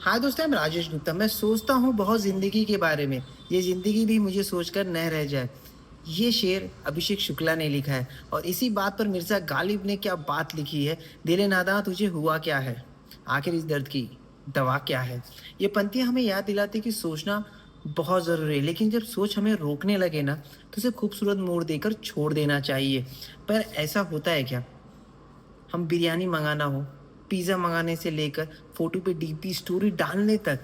हाँ दोस्तों, मैं राजेश गुप्ता। मैं सोचता हूँ बहुत ज़िंदगी के बारे में, ये ज़िंदगी भी मुझे सोचकर न रह जाए। ये शेर अभिषेक शुक्ला ने लिखा है और इसी बात पर मिर्ज़ा गालिब ने क्या बात लिखी है, दिले नादां तुझे हुआ क्या है? आखिर इस दर्द की दवा क्या है? ये पंक्तियाँ हमें याद दिलाती हैं कि सोचना बहुत ज़रूरी है, लेकिन जब सोच हमें रोकने लगे ना, तो उसे खूबसूरत मोड़ देकर छोड़ देना चाहिए। पर ऐसा होता है क्या? हम बिरयानी मंगाना हो, पिज़्ज़ा मंगाने से लेकर फ़ोटो पे डीपी स्टोरी डालने तक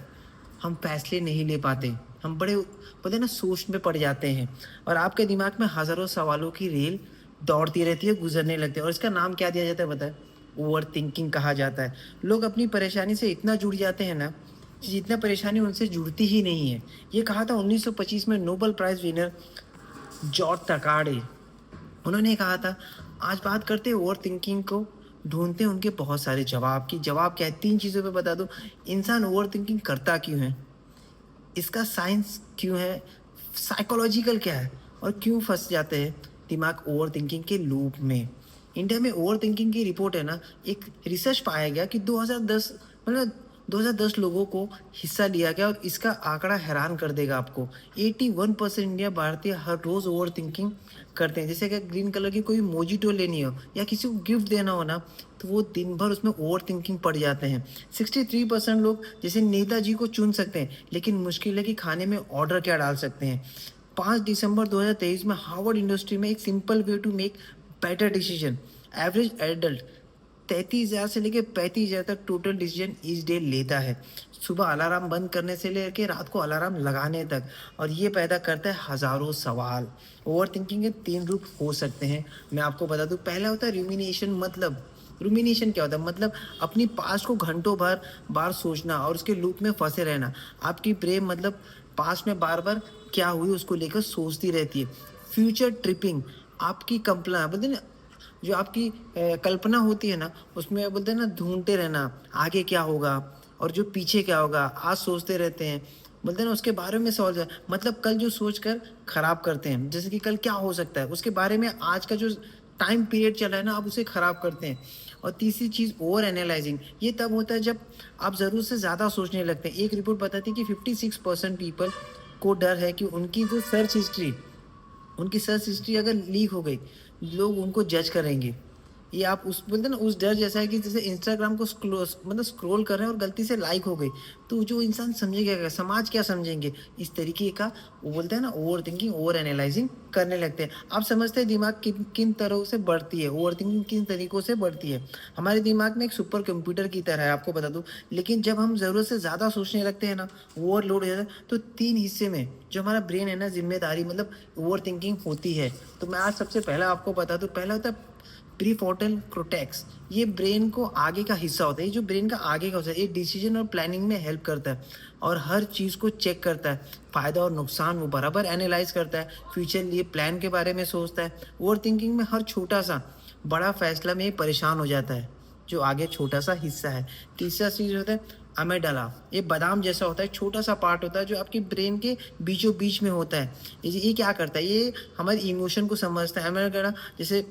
हम फ़ैसले नहीं ले पाते। हम बड़े बोलते हैं ना सोच में पड़ जाते हैं और आपके दिमाग में हज़ारों सवालों की रेल दौड़ती रहती है, गुज़रने लगते हैं और इसका नाम क्या दिया जाता है पता है? ओवरथिंकिंग कहा जाता है। लोग अपनी परेशानी से इतना जुड़ जाते हैं ना, कि जितना परेशानी उनसे जुड़ती ही नहीं है। ये कहा था 1925 में नोबेल प्राइज़ विनर जॉर्ज टकार्डे। उन्होंने कहा था, आज बात करते हैं ओवरथिंकिंग को, ढूँढते हैं उनके बहुत सारे जवाब कि जवाब क्या है? 3 चीज़ों पे बता दो, इंसान ओवरथिंकिंग करता क्यों है? इसका साइंस क्यों है? साइकोलॉजिकल क्या है? और क्यों फँस जाते हैं दिमाग ओवरथिंकिंग के लूप में? इंडिया में ओवरथिंकिंग की रिपोर्ट है ना, एक रिसर्च पाया गया कि 2010 मतलब 2010 लोगों को हिस्सा लिया गया और इसका आंकड़ा हैरान कर देगा आपको। 81% इंडिया भारतीय हर रोज़ ओवरथिंकिंग करते हैं। जैसे अगर ग्रीन कलर की कोई मोजिटो लेनी हो या किसी को गिफ्ट देना हो ना, तो वो दिन भर उसमें ओवरथिंकिंग पड़ जाते हैं। 63% लोग जैसे नेताजी को चुन सकते हैं, लेकिन मुश्किल है कि खाने में ऑर्डर क्या डाल सकते हैं। 5 दिसंबर 2023 में हार्वर्ड यूनिवर्सिटी में एक simple way to make better decision, average adult 33,000 से लेके 35,000 तक टोटल डिसीजन ईच डे लेता है। सुबह अलार्म बंद करने से लेके रात को अलार्म लगाने तक, और ये पैदा करता है हज़ारों सवाल। ओवरथिंकिंग के 3 रूप हो सकते हैं, मैं आपको बता दूँ। पहला होता है रूमिनेशन। रूमिनेशन क्या होता है? मतलब अपनी पास्ट को घंटों भर बार सोचना और उसके लूप में फँसे रहना। आपकी ब्रेन मतलब पास्ट में बार-बार क्या हुई उसको लेकर सोचती रहती है। फ्यूचर ट्रिपिंग, आपकी कल्पना बोलते हैं ना, जो आपकी कल्पना होती है ना, उसमें बोलते हैं ना ढूँढते रहना, आगे क्या होगा और जो पीछे क्या होगा, आज सोचते रहते हैं। बोलते हैं ना उसके बारे में सोच मतलब कल जो सोच कर खराब करते हैं, जैसे कि कल क्या हो सकता है, उसके बारे में आज का जो टाइम पीरियड चल रहा है ना, आप उसे खराब करते हैं। और तीसरी चीज़ ओवर एनालाइज़िंग, ये तब होता है जब आप ज़रूरत से ज़्यादा सोचने लगते हैं। एक रिपोर्ट बताती है कि 56% पीपल को डर है कि उनकी सर्च हिस्ट्री अगर लीक हो गई, लोग उनको जज करेंगे। ये आप उस बोलते हैं ना उस डर जैसा है कि जैसे इंस्टाग्राम को स्क्रॉल कर रहे हैं और गलती से लाइक हो गई, तो जो इंसान समझेगा क्या? समाज क्या समझेंगे? इस तरीके का वो बोलते हैं ना ओवरथिंकिंग, ओवर एनालाइज़िंग करने लगते हैं। आप समझते हैं दिमाग किन किन तरह से बढ़ती है, ओवरथिंकिंग किन तरीकों से बढ़ती है। हमारे दिमाग में एक सुपर कंप्यूटर की तरह है, आपको बता दूँ। लेकिन जब हम ज़रूरत से ज़्यादा सोचने लगते हैं ना, ओवरलोड हो जाता है, तो 3 हिस्से में जो हमारा ब्रेन है ना, ज़िम्मेदारी मतलब ओवरथिंकिंग होती है। तो मैं आज सबसे पहला आपको बता दूँ, पहला होता है प्रीफ्रंटल कॉर्टेक्स। ये ब्रेन को आगे का हिस्सा होता है, ये जो ब्रेन का आगे का होता है, ये डिसीजन और प्लानिंग में हेल्प करता है और हर चीज़ को चेक करता है, फ़ायदा और नुकसान वो बराबर एनालाइज करता है, फ्यूचर लिए प्लान के बारे में सोचता है। ओवर थिंकिंग में हर छोटा सा बड़ा फैसला में परेशान हो जाता है, जो आगे छोटा सा हिस्सा है। तीसरा चीज़ होता है अमेडाला, ये बादाम जैसा होता है, छोटा सा पार्ट होता है जो आपके ब्रेन के बीचों बीच में होता है। ये क्या करता है? ये हमारे इमोशन को समझता है। अमेडाला जैसे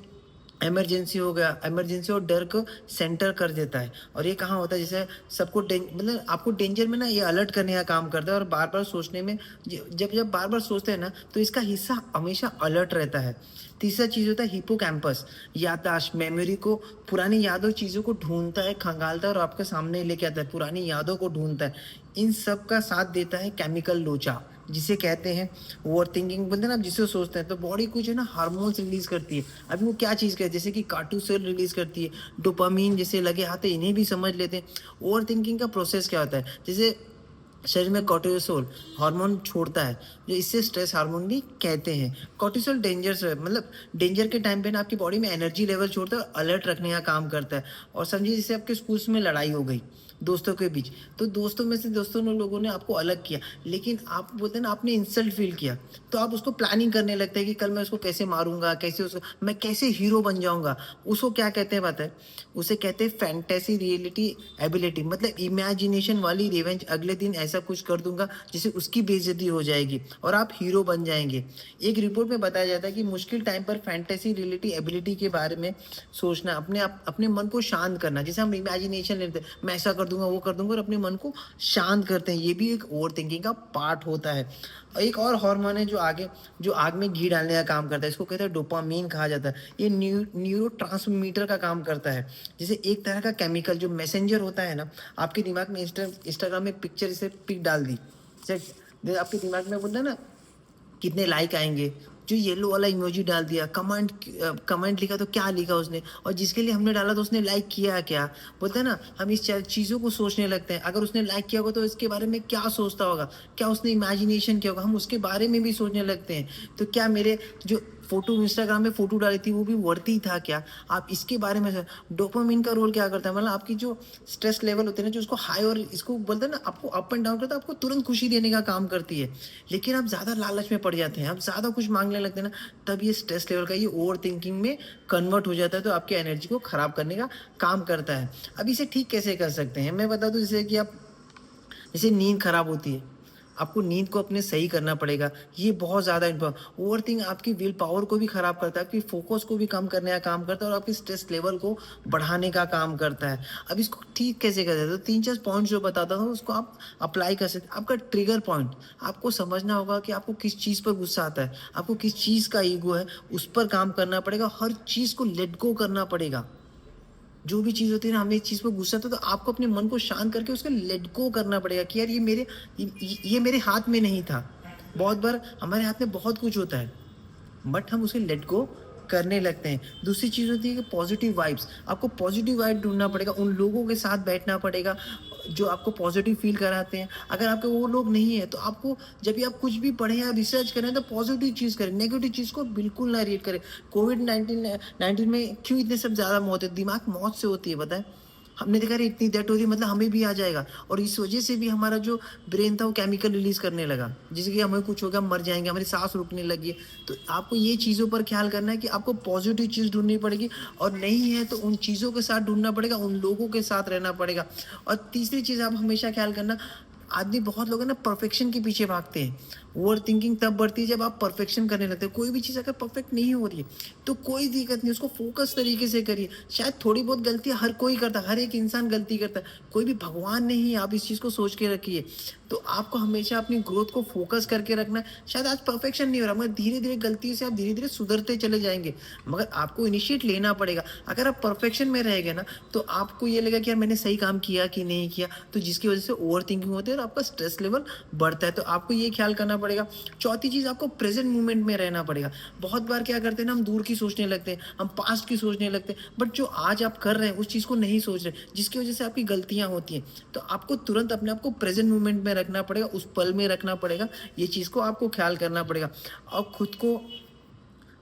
इमरजेंसी हो गया, इमरजेंसी और डर को सेंटर कर देता है। और ये कहाँ होता है? जैसे सबको मतलब आपको डेंजर में ना ये अलर्ट करने का काम करता है और बार-बार सोचने में जब जब बार-बार सोचते हैं ना, तो इसका हिस्सा हमेशा अलर्ट रहता है। तीसरा चीज़ होता है हिप्पोकैम्पस, याददाश्त, मेमोरी को, पुरानी यादों चीज़ों को ढूँढता है, खंगालता है और आपके सामने लेके आता है, पुरानी यादों को ढूँढता है। इन सब का साथ देता है केमिकल लोचा, जिसे कहते हैं ओवरथिंकिंग। बोलते हैं ना, आप जिसे सोचते हैं तो बॉडी कुछ है ना हार्मोन्स रिलीज़ करती है। अभी वो क्या चीज़ कहते हैं? जैसे कि कार्टिसोल रिलीज़ करती है, डोपामाइन जैसे लगे हाथ है, इन्हें भी समझ लेते हैं। ओवरथिंकिंग का प्रोसेस क्या होता है? जैसे शरीर में कॉर्टिसोल हार्मोन छोड़ता है, जो इससे स्ट्रेस हार्मोन भी कहते हैं। कॉर्टिसोल डेंजरस है, मतलब डेंजर के टाइम पे ना आपकी बॉडी में एनर्जी लेवल छोड़ता है और अलर्ट रखने का काम करता है। और समझिए जैसे आपके स्कूल्स में लड़ाई हो गई दोस्तों के बीच, तो दोस्तों में से दोस्तों ने लोगों ने आपको अलग किया, लेकिन आप बोलते हैं ना आपने इंसल्ट फील किया, तो आप उसको प्लानिंग करने लगते हैं कि कल मैं उसको कैसे मारूंगा, कैसे उसको मैं कैसे हीरो बन जाऊंगा। उसको क्या कहते हैं पता है? उसे कहते हैं फैंटेसी रियलिटी एबिलिटी, मतलब इमेजिनेशन वाली रिवेंज। अगले दिन ऐसा कुछ कर दूंगा जिससे उसकी बेइज्जती हो जाएगी और आप हीरो बन जाएंगे। एक रिपोर्ट में बताया जाता है कि मुश्किल टाइम पर फैंटेसी रियलिटी एबिलिटी के बारे में सोचना, अपने मन को शांत करना, जैसे हम इमेजिनेशन लेते हैं, मैं ऐसा कर दूँगा, वो कर दूँगा और अपने मन को शांत करते हैं। ये भी एक ओवरथिंकिंग का पार्ट होता है। और एक और हार्मोन है जो आग में घी डालने का काम करता है। इसको कहते हैं डोपामाइन कहा जाता है। ये न्यूरोट्रांसमीटर का काम करता है। जैसे एक तरह का केमिकल जो मैसेंजर होता है ना, आपके दिमाग में इंस्टाग्राम में पिक्चर जैसे पिक डाल दी। जैसे आपके दिमाग में बोलते हैं ना कितने लाइक आएँगे, जो येलो वाला इमोजी डाल दिया, कमेंट लिखा तो क्या लिखा उसने और जिसके लिए हमने डाला तो उसने लाइक किया क्या? बोलते हैं ना हम इस चीज़ों को सोचने लगते हैं, अगर उसने लाइक किया होगा तो इसके बारे में क्या सोचता होगा? क्या उसने इमेजिनेशन किया होगा? हम उसके बारे में भी सोचने लगते हैं। तो क्या मेरे जो फ़ोटो इंस्टाग्राम में फ़ोटो डाली थी वो भी वर्दी था क्या? आप इसके बारे में डोपामाइन का रोल क्या करता है? मतलब आपकी जो स्ट्रेस लेवल होते हैं ना जो उसको हाई और इसको बोलते हैं ना आपको अप एंड डाउन करता है, आपको तुरंत खुशी देने का काम करती है। लेकिन आप ज़्यादा लालच में पड़ जाते हैं, आप ज़्यादा कुछ माँगने लगते हैं ना, तब ये स्ट्रेस लेवल का ये ओवरथिंकिंग में कन्वर्ट हो जाता है, तो आपकी एनर्जी को खराब करने का काम करता है। अब इसे ठीक कैसे कर सकते हैं? मैं बता दूँ जैसे कि आप जैसे नींद खराब होती है, आपको नींद को अपने सही करना पड़ेगा। ये बहुत ज़्यादा ओवरथिंक आपकी विल पावर को भी खराब करता है, आपकी फ़ोकस को भी कम करने का काम करता है और आपके स्ट्रेस लेवल को बढ़ाने का काम करता है। अब इसको ठीक कैसे करते हैं? तो 3-4 पॉइंट्स जो बताता हूँ उसको आप अप्लाई कर सकते हैं। आपका ट्रिगर पॉइंट, आपको समझना होगा कि आपको किस चीज़ पर गुस्सा आता है, आपको किस चीज़ का ईगो है, उस पर काम करना पड़ेगा। हर चीज़ को लेट गो करना पड़ेगा। जो भी चीज़ होती है ना, हमें इस चीज़ पे गुस्सा आता है तो आपको अपने मन को शांत करके उसको लेट गो करना पड़ेगा कि यार ये मेरे हाथ में नहीं था। बहुत बार हमारे हाथ में बहुत कुछ होता है। बट हम उसे लेट गो करने लगते हैं। दूसरी चीज़ होती है कि पॉजिटिव वाइब्स, आपको पॉजिटिव वाइब ढूँढना पड़ेगा, उन लोगों के साथ बैठना पड़ेगा, जो आपको पॉजिटिव फ़ील कराते हैं। अगर आपके वो लोग नहीं हैं, तो आपको जब भी आप कुछ भी पढ़ें या रिसर्च करें, तो पॉजिटिव चीज़ करें, नेगेटिव चीज़ को बिल्कुल ना रीड करें। कोविड-19 में क्यों इतने सब ज़्यादा मौत है? दिमाग मौत से होती है, पता है? हमने देखा अरे इतनी डेथ हो रही है मतलब हमें भी आ जाएगा और इस वजह से भी हमारा जो ब्रेन था वो केमिकल रिलीज़ करने लगा, जिससे कि हमें कुछ हो गया, हम मर जाएँगे, हमारी साँस रुकने लगी है। तो आपको ये चीज़ों पर ख़्याल करना है कि आपको पॉज़िटिव चीज़ ढूँढनी पड़ेगी और नहीं है तो उन चीज़ों के साथ ढूँढना पड़ेगा, उन लोगों के साथ रहना पड़ेगा। और तीसरी चीज़ आप हमेशा ख़्याल करना, आदमी बहुत लोग हैं ना परफ़ेक्शन के पीछे भागते हैं। ओवरथिंकिंग तब बढ़ती है जब आप परफ़ेक्शन करने लगते हो। कोई भी चीज़ अगर परफ़ेक्ट नहीं हो रही है, तो कोई दिक्कत नहीं, उसको फ़ोकस तरीके से करिए। शायद थोड़ी बहुत गलतियाँ हर कोई करता है, हर एक इंसान गलती करता है। कोई भी भगवान नहीं है, आप इस चीज़ को सोच के रखिए। तो आपको हमेशा अपनी ग्रोथ को फ़ोकस करके रखना है। शायद आज परफ़ेक्शन नहीं हो रहा मगर धीरे-धीरे गलती से आप धीरे-धीरे सुधरते चले जाएँगे। मगर आपको इनिशिएट लेना पड़ेगा। अगर आप परफ़ेक्शन में रह गए ना, तो आपको ये लगेगा कि यार मैंने सही काम किया कि नहीं किया, तो जिसकी वज़ह से ओवरथिंकिंग होती है और आपका स्ट्रेस लेवल बढ़ता है। तो आपको ये ख़्याल करना पड़ेगा। चौथी चीज़, आपको प्रेज़ेंट मोमेंट में रहना पड़ेगा। बहुत बार क्या करते हैं ना, हम दूर की सोचने लगते हैं, हम पास्ट की सोचने लगते हैं, बट जो आज आप कर रहे हैं उस चीज़ को नहीं सोच रहे, जिसकी वज़ह से आपकी गलतियाँ होती हैं। तो आपको तुरंत अपने आप को प्रेज़ेंट मोमेंट में रखना पड़ेगा, उस पल में रखना पड़ेगा। ये चीज़ को आपको ख़्याल करना पड़ेगा और खुद को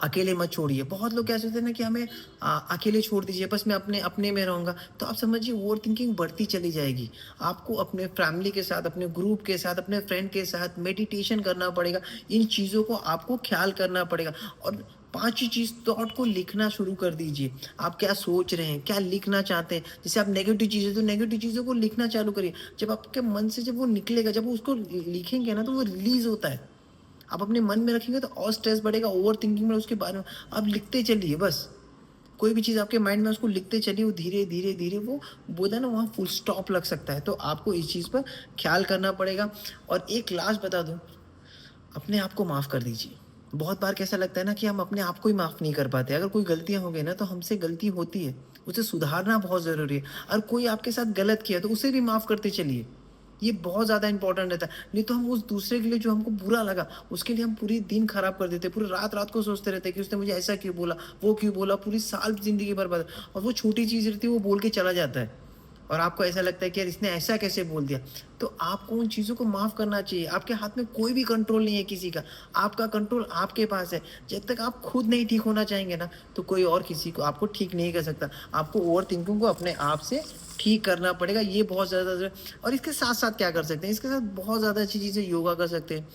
अकेले मत छोड़िए। बहुत लोग क्या सोचते हैं ना कि हमें अकेले छोड़ दीजिए, बस मैं अपने अपने में रहूँगा। तो आप समझिए ओवरथिंकिंग बढ़ती चली जाएगी। आपको अपने फैमिली के साथ, अपने ग्रुप के साथ, अपने फ्रेंड के साथ मेडिटेशन करना पड़ेगा। इन चीज़ों को आपको ख़्याल करना पड़ेगा और पाँचवीं चीज़, थॉट को लिखना शुरू कर दीजिए। आप क्या सोच रहे हैं, क्या लिखना चाहते हैं? जैसे आप नेगेटिव चीज़ें, तो नेगेटिव चीज़ों को लिखना चालू करिए। जब आपके मन से जब वो निकलेगा, जब वो उसको लिखेंगे ना, तो वो रिलीज़ होता है। आप अपने मन में रखेंगे तो और स्ट्रेस बढ़ेगा, ओवरथिंकिंग में उसके बारे में आप लिखते चलिए बस। कोई भी चीज़ आपके माइंड में उसको लिखते चलिए, वो धीरे, धीरे, धीरे वो बोलते हैं ना वहाँ फुल स्टॉप लग सकता है। तो आपको इस चीज़ पर ख़्याल करना पड़ेगा और एक लास्ट बता दूँ, अपने आप को माफ़ कर दीजिए। बहुत बार कैसा लगता है ना कि हम अपने आप को ही माफ़ नहीं कर पाते। अगर कोई गलतियाँ हो गई ना तो हमसे गलती होती है, उसे सुधारना बहुत ज़रूरी है। और कोई आपके साथ गलत किया तो उसे भी माफ़ करते चलिए। ये बहुत ज़्यादा इम्पोर्टेंट रहता है। नहीं तो हम उस दूसरे के लिए जो हमको बुरा लगा, उसके लिए हम पूरी दिन खराब कर देते हैं। पूरी रात-रात को सोचते रहते हैं कि उसने मुझे ऐसा क्यों बोला, वो क्यों बोला, पूरी साल ज़िंदगी बर्बाद। और वो छोटी चीज़ रहती है, वो बोल के चला जाता है। और आपको ऐसा लगता है कि यार इसने ऐसा कैसे बोल दिया? तो आपको उन चीज़ों को माफ़ करना चाहिए। आपके हाथ में कोई भी कंट्रोल नहीं है किसी का। आपका कंट्रोल आपके पास है। जब तक आप खुद नहीं ठीक होना चाहेंगे ना, तो कोई और किसी को आपको ठीक नहीं कर सकता। आपको ओवरथिंकिंग को अपने आप से ठीक करना पड़ेगा। ये बहुत ज़्यादा और इसके साथ-साथ क्या कर सकते हैं? इसके साथ बहुत ज़्यादा अच्छी चीज़ें, योगा कर सकते हैं,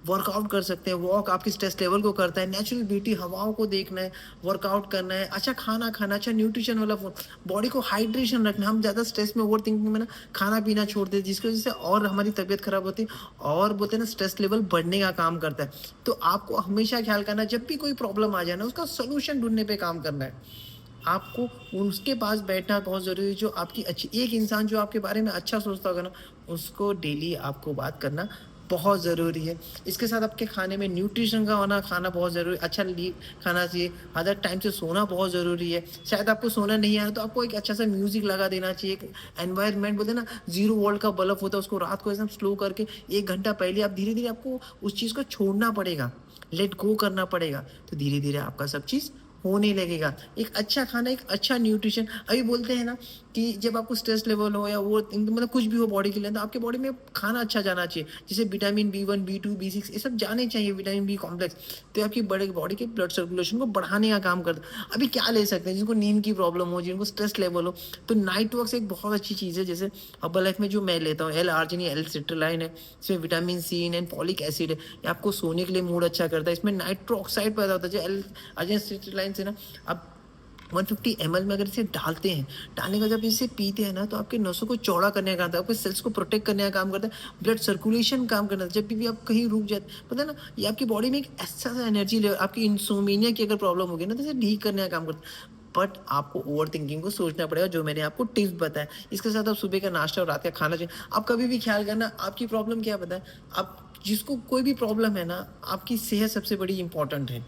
वर्कआउट कर सकते हैं। वॉक आपके स्ट्रेस लेवल को करता है, नेचुरल ब्यूटी, हवाओं को देखना है, वर्कआउट करना है, अच्छा खाना खाना, अच्छा न्यूट्रिशन वाला फूड, बॉडी को हाइड्रेशन रखना। हम ज़्यादा स्ट्रेस में, ओवरथिंकिंग में ना खाना-पीना छोड़ देते हैं, जिसकी वज़ह से और हमारी तबीयत खराब होती है और बोलते हैं ना स्ट्रेस लेवल बढ़ने का काम करता है। तो आपको हमेशा ख़्याल करना है, जब भी कोई प्रॉब्लम आ जाए ना, उसका सॉल्यूशन ढूँढने पे काम करना है। आपको उसके पास बैठना बहुत ज़रूरी है, जो आपकी अच्छी एक इंसान जो आपके बारे में अच्छा सोचता होगा ना, उसको डेली आपको बात करना बहुत ज़रूरी है। इसके साथ आपके खाने में न्यूट्रिशन का होना खाना बहुत ज़रूरी है, अच्छा ली खाना चाहिए, आधा टाइम से सोना बहुत ज़रूरी है। शायद आपको सोना नहीं आ रहा, तो आपको एक अच्छा-सा म्यूज़िक लगा देना चाहिए, एक एनवायरनमेंट बोलते हैं ना 0 वोल्ट का बल्ब होता है, उसको रात को एकदम स्लो करके 1 घंटा पहले आप धीरे-धीरे आपको उस चीज़ को छोड़ना पड़ेगा, लेट गो करना पड़ेगा। तो धीरे-धीरे आपका सब चीज़ होने लगेगा। एक अच्छा खाना, एक अच्छा न्यूट्रिशन अभी बोलते हैं ना कि जब आपको स्ट्रेस लेवल हो या वो मतलब कुछ भी हो बॉडी के लिए, तो आपके बॉडी में खाना अच्छा जाना चाहिए। जैसे विटामिन बी1, बी2, बी6 ये सब जाने चाहिए, विटामिन बी कॉम्प्लेक्स। तो आपकी बड़े बॉडी के ब्लड सर्कुलेशन को बढ़ाने का काम करता है। अभी क्या ले सकते हैं जिनको नींद की प्रॉब्लम हो, जिनको स्ट्रेस लेवल हो, तो नाइट वॉक्स एक बहुत अच्छी चीज़ है। जैसे हर्बल लाइफ में जो मैं लेता हूँ L-आर्जिनिन, L-सिट्रलाइन है, इसमें vitamin C and folic acid है। ये आपको सोने के लिए मूड अच्छा करता है। इसमें नाइट्रो ऑक्साइड पैदा होता है, जो L-आर्जिनिन, सिट्रलाइन से ना आप 150 एमएल में अगर इसे डालते हैं, डालने के बाद जब इसे पीते हैं ना, तो आपके नसों को चौड़ा करने का काम करता है, आपके सेल्स को प्रोटेक्ट करने का काम करता है, ब्लड सर्कुलेशन काम करता है। जब भी आप कहीं रुक जाते, पता है ना, ये आपकी बॉडी में एक ऐसा सा एनर्जी लेवल, आपकी इंसोम्निया की अगर प्रॉब्लम होगी ना, तो इसे ठीक करने का काम करता है। बट आपको ओवरथिंकिंग को सोचना पड़ेगा, जो मैंने आपको टिप्स बताए। इसके साथ आप सुबह का नाश्ता और रात का खाना चाहिए। आप कभी भी ख्याल करना, आपकी प्रॉब्लम क्या है पता है? आप जिसको कोई भी प्रॉब्लम है ना, आपकी सेहत सबसे बड़ी इम्पोर्टेंट है।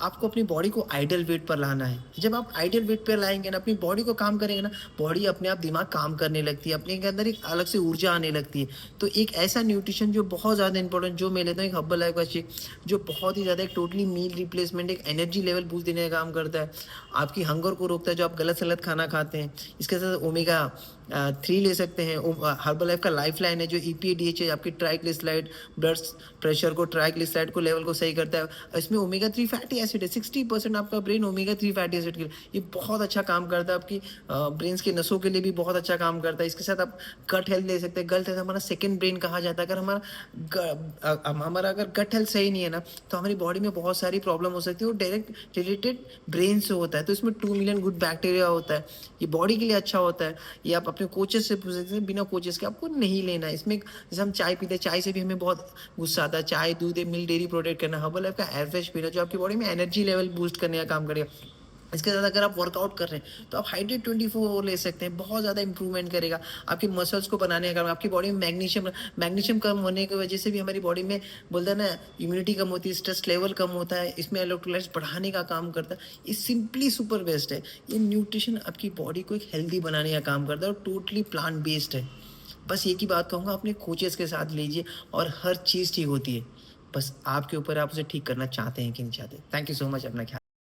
आपको अपनी बॉडी को आइडियल वेट पर लाना है। जब आप आइडियल वेट पे लाएँगे ना, अपनी बॉडी को काम करेंगे ना, बॉडी अपने आप दिमाग काम करने लगती है, अपने के अंदर एक अलग से ऊर्जा आने लगती है। तो एक ऐसा न्यूट्रिशन जो बहुत ज़्यादा इम्पोर्टेंट जो मैं लेता हूँ, एक हर्बल लाइफ का शेक, जो बहुत ही ज़्यादा एक टोटली मील रिप्लेसमेंट, एक एनर्जी लेवल बूस्ट देने का काम करता है। आपकी हंगर को रोकता है, जो आप गलत-सलत खाना खाते हैं। इसके साथ ओमेगा 3 ले सकते हैं। हर्बल लाइफ का लाइफलाइन है, जो ईपीए, डीएचए आपकी ट्राइग्लिसराइड, ब्लड प्रेशर को, ट्राइग्लिसराइड को लेवल को सही करता है। इसमें ओमेगा 3 फैटी एसिड है, 60% आपका ब्रेन ओमेगा 3 फैटी एसिड के लिए, ये बहुत अच्छा काम करता है। आपकी ब्रेन्स के नसों के लिए भी बहुत अच्छा काम करता है। इसके साथ आप गट हेल्थ ले सकते हैं। गट हेल्थ हमारा सेकंड ब्रेन कहा जाता है। अगर हमारा अगर गट हेल्थ सही नहीं है ना, तो हमारी बॉडी में बहुत सारी प्रॉब्लम हो सकती है, वो डायरेक्ट रिलेटेड ब्रेन से होता है। तो इसमें 2 मिलियन गुड बैक्टीरिया होता है, ये बॉडी के लिए अच्छा होता है। ये आप अपने कोचेस से पूछ सकते हैं, बिना कोचेस के आपको नहीं लेना है। इसमें जैसे हम चाय पीते हैं, चाय से भी हमें बहुत गुस्सा आता है। चाय, दूध, मिल्क, डेयरी प्रोटेक्ट करना, हर्बल लाइफ का एयर फ्रेश पीना, जो आपकी बॉडी में एनर्जी लेवल बूस्ट करने का काम करेगा। इसके साथ अगर आप वर्कआउट कर रहे हैं, तो आप हाइड्रेट 24 ले सकते हैं, बहुत ज़्यादा इंप्रूवमेंट करेगा आपकी मसल्स को बनाने का काम। आपकी बॉडी में मैग्नीशियम मैग्नीशियम कम होने की वजह से भी हमारी बॉडी में बोलते हैं ना, इम्यूनिटी कम होती है, स्ट्रेस लेवल कम होता है। इसमें इलेक्ट्रोलाइट्स बढ़ाने का काम करता है। ये सिंपली सुपर बेस्ट है। ये न्यूट्रिशन आपकी बॉडी को एक हेल्दी बनाने का काम करता है और टोटली प्लांट बेस्ड है। बस एक ही बात कहूँगा, अपने कोचेस के साथ लीजिए और हर चीज़ ठीक होती है। बस आपके ऊपर है, आप उसे ठीक करना चाहते हैं कि नहीं चाहते। Thank you so much. अपना ख्याल